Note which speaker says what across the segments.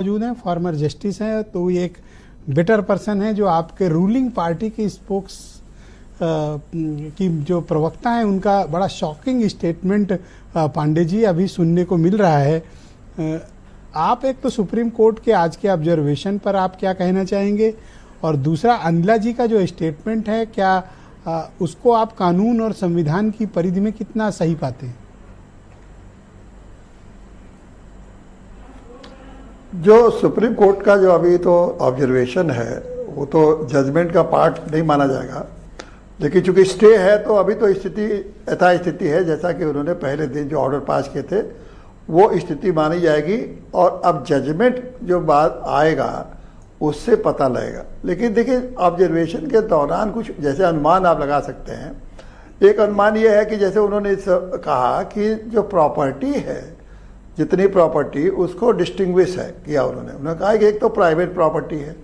Speaker 1: मौजूद हैं, former justice हैं, तो ये एक बेटर पर्सन है जो आपके रूलिंग पार्टी के स्पोक्स की जो प्रवक्ता हैं, उनका बड़ा शॉकिंग स्टेटमेंट पांडे जी अभी सुनने को मिल रहा है। आप एक तो सुप्रीम कोर्ट के आज के ऑब्जर्वेशन पर आप क्या कहना चाहेंगे, और दूसरा अनिला जी का जो स्टेटमेंट है, क्या उसको आप कानून और संविधान की परिधि में कितना सही पाते हैं?
Speaker 2: जो सुप्रीम कोर्ट का जो अभी तो ऑब्जर्वेशन है वो तो जजमेंट का पार्ट नहीं माना जाएगा, लेकिन चूंकि स्टे है तो अभी तो स्थिति यथास्थिति है। जैसा कि उन्होंने पहले दिन जो ऑर्डर पास किए थे वो स्थिति मानी जाएगी, और अब जजमेंट जो बात आएगा उससे पता लगेगा। लेकिन देखिए, ऑब्जर्वेशन के दौरान कुछ जैसे अनुमान आप लगा सकते हैं। एक अनुमान ये है कि जैसे उन्होंने कहा कि जो प्रॉपर्टी है, जितनी प्रॉपर्टी, उसको डिस्टिंग्विश है किया। उन्होंने कहा कि एक तो प्राइवेट प्रॉपर्टी है।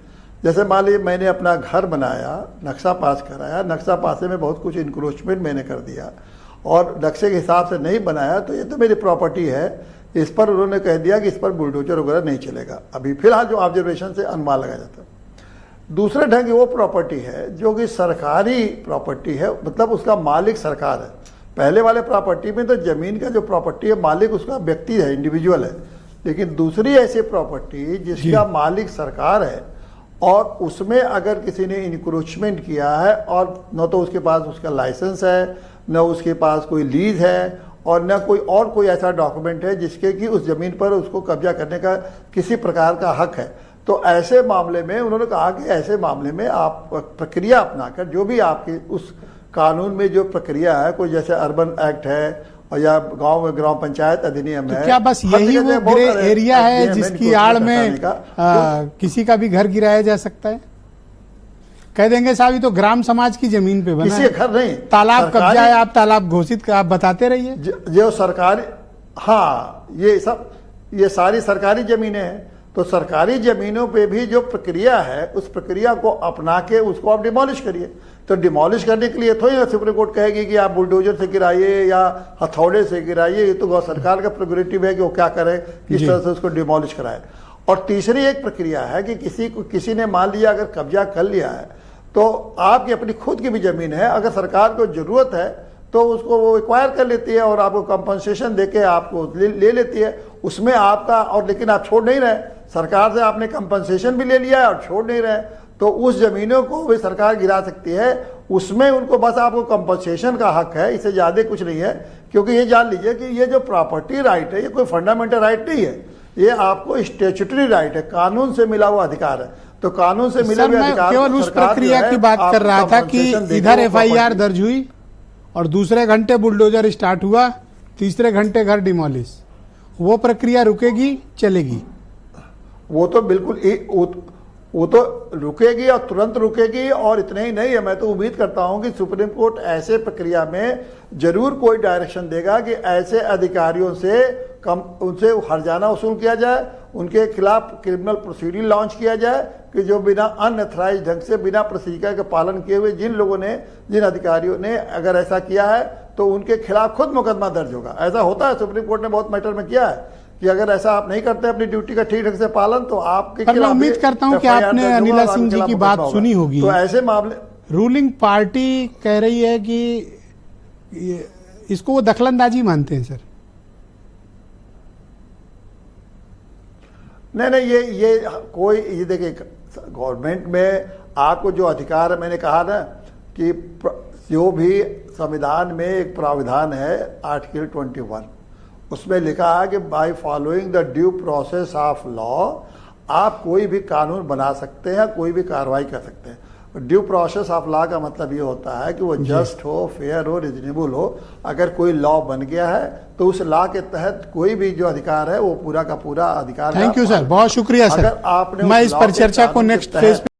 Speaker 2: जैसे मान लीजिए मैंने अपना घर बनाया, नक्शा पास कराया, नक्शा पासे में बहुत कुछ इंक्रोचमेंट मैंने कर दिया और नक्शे के हिसाब से नहीं बनाया, तो ये तो मेरी प्रॉपर्टी है। इस पर उन्होंने कह दिया कि इस पर बुलडोजर वगैरह नहीं चलेगा। अभी फिलहाल जो ऑब्जर्वेशन से अनुमान लगाया जाता है। दूसरा ढंग वो प्रॉपर्टी है जो कि सरकारी प्रॉपर्टी है, मतलब उसका मालिक सरकार है। पहले वाले प्रॉपर्टी में तो जमीन का जो प्रॉपर्टी है मालिक उसका व्यक्ति है, इंडिविजुअल है। लेकिन दूसरी ऐसी प्रॉपर्टी जिसका मालिक सरकार है और उसमें अगर किसी ने इंक्रोचमेंट किया है और न तो उसके पास उसका लाइसेंस है, न उसके पास कोई लीज है, और न कोई ऐसा डॉक्यूमेंट है जिसके कि उस जमीन पर उसको कब्जा करने का किसी प्रकार का हक है, तो ऐसे मामले में उन्होंने कहा कि ऐसे मामले में आप प्रक्रिया अपनाकर, जो भी आपकी उस कानून में जो प्रक्रिया है, कोई जैसे अर्बन एक्ट है और या गांव में ग्राम पंचायत अधिनियम है,
Speaker 1: क्या बस यही वो ग्रे एरिया है जिसकी आड़ में किसी का भी घर गिराया जा सकता है? कह देंगे साहब ये तो ग्राम समाज की जमीन पे बना है,
Speaker 2: घर नहीं,
Speaker 1: तालाब कब्जा है, आप तालाब घोषित आप बताते रहिए।
Speaker 2: जो सरकारी, हाँ, ये सारी सरकारी जमीनें हैं, तो सरकारी जमीनों पे भी जो प्रक्रिया है उस प्रक्रिया को अपना के उसको आप डिमोलिश करिए। तो डिमोलिश करने के लिए थोड़ी सुप्रीम कोर्ट कहेगी कि आप बुलडोजर से गिराइए या हथौड़े से गिराइए। ये तो सरकार का प्रेरोगेटिव है कि वो क्या करे, किस तरह से उसको डिमोलिश कराए। और तीसरी एक प्रक्रिया है कि किसी ने मान लिया अगर कब्जा कर लिया है, तो आपकी अपनी खुद की भी जमीन है, अगर सरकार को जरूरत है तो उसको वो एक्वायर कर लेती है और आपको कंपनसेशन देके आपको ले लेती है उसमें आपका। और लेकिन आप छोड़ नहीं रहे, सरकार से आपने कंपनसेशन भी ले लिया है और छोड़ नहीं रहे, तो उस जमीनों को भी सरकार गिरा सकती है। उसमें उनको बस आपको कंपनसेशन का हक है, इससे ज्यादा कुछ नहीं है। क्योंकि ये जान लीजिए कि ये जो प्रॉपर्टी राइट है ये कोई फंडामेंटल राइट नहीं है, ये आपको स्टैट्यूटरी राइट है, कानून से मिला हुआ अधिकार है। तो कानून से मिले हुए अधिकार,
Speaker 1: केवल उस प्रक्रिया की बात कर रहा था कि इधर एफआईआर दर्ज हुई और दूसरे घंटे बुलडोजर स्टार्ट हुआ, तीसरे घंटे घर डिमोलिश, वो प्रक्रिया रुकेगी, चलेगी?
Speaker 2: वो तो बिल्कुल वो तो रुकेगी और तुरंत रुकेगी। और इतना ही नहीं है, मैं तो उम्मीद करता हूं कि सुप्रीम कोर्ट ऐसे प्रक्रिया में जरूर कोई डायरेक्शन देगा कि ऐसे अधिकारियों से उनसे हर्जाना वसूल किया जाए, उनके खिलाफ क्रिमिनल प्रोसीडिंग लॉन्च किया जाए कि जो बिना अनऑथराइज ढंग से, बिना प्रोसीजर के पालन किए हुए जिन अधिकारियों ने अगर ऐसा किया है तो उनके खिलाफ खुद मुकदमा दर्ज होगा। ऐसा होता है, सुप्रीम कोर्ट ने बहुत मैटर में किया है कि अगर ऐसा आप नहीं करते अपनी ड्यूटी का ठीक ढंग से पालन, तो आपके खिलाफ।
Speaker 1: मैं उम्मीद करता हूं कि आपने अनिला सिंह जी की बात सुनी होगी।
Speaker 2: तो ऐसे मामले
Speaker 1: रूलिंग पार्टी कह रही है कि इसको वो दखलंदाजी मानते हैं सर।
Speaker 2: नहीं, ये देखिए, गवर्नमेंट में आपको जो अधिकार है, मैंने कहा ना कि जो भी संविधान में एक प्रावधान है आर्टिकल 21, उसमें लिखा है कि by following the due process of law आप कोई भी कानून बना सकते हैं, कोई भी कार्रवाई कर सकते हैं। ड्यू प्रोसेस ऑफ लॉ का मतलब ये होता है कि वो जस्ट हो, फेयर हो, रिजनेबल हो। अगर कोई लॉ बन गया है तो उस लॉ के तहत कोई भी जो अधिकार है वो पूरा का पूरा अधिकार।
Speaker 1: थैंक यू सर, बहुत शुक्रिया सर।
Speaker 2: अगर आपने
Speaker 1: मैं इस पर चर्चा को नेक्स्ट फेज